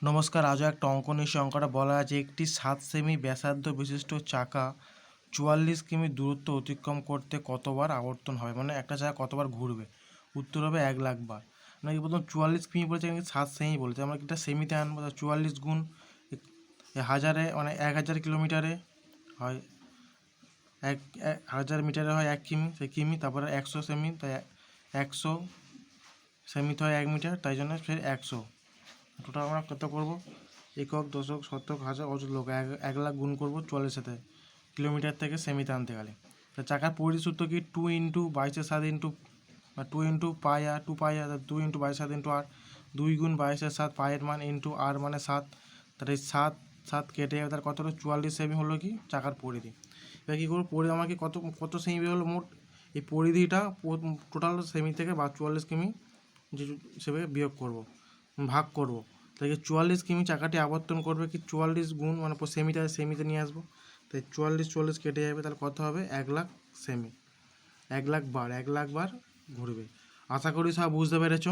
নমস্কার, আজও একটা অঙ্ক নিয়ে সেই অঙ্কটা বলা আছে একটি 7 সেমি ব্যাসার্ধ বিশিষ্ট চাকা 44 কিমি দূরত্ব অতিক্রম করতে কতবার আবর্তন হবে, মানে একটা চাকা কতবার ঘুরবে। উত্তর হবে 1,00,000 বার। নাকি প্রথম 44 কিমি বলেছে, এখানে 7 সেমি বলেছে, আমরা এটা সেমিতে আনবো। 44 গুণ হাজারে মানে 1000 কিলোমিটারে হয়, 1000 মিটারে হয় 1 কিমি, সেই কিমি, তারপরে 100 সেমি, তাই 100 সেমিতে হয় 1 মিটার, তাই জন্য ফের 100। টোটাল আমরা কত করবো, একক, দশক, শতক, হাজার, অযুত, লোক, 1,00,000 গুণ করবো 44 সাথে, কিলোমিটার থেকে সেমিতে আনতে গেলে। তা চাকার পরিধি সূত্র কি, 2 ইন্টু 22/7 ইন্টু 2 ইন্টু পাই আর 2 পাই আর 2 ইন্টু 22/7 ইন্টু আর, 2 গুণ 22/7, পায়ের মান ইন্টু আর মানে 7, তার এই 7 কেটে যাবে, তার কত হলো 44 সেমি হলো কি চাকার পরিধি। এবার কী করবো, পরিধি আমাকে কত কত সেমি হলো মোট, এই পরিধিটা টোটাল সেমি থেকে বা 44 কিমি যে সেভাবে বিয়োগ করবো, ভাগ করবো। তাই 44 কিমি চাকাটি আবর্তন করবে কি 44 গুণ মানে সেমিতে নিয়ে আসবো, তাই 44 কেটে যাবে, তাহলে কত হবে 1,00,000 সেমি, 1,00,000 বার, 1,00,000 বার ঘুরবে। আশা করি সব বুঝতে পেরেছো।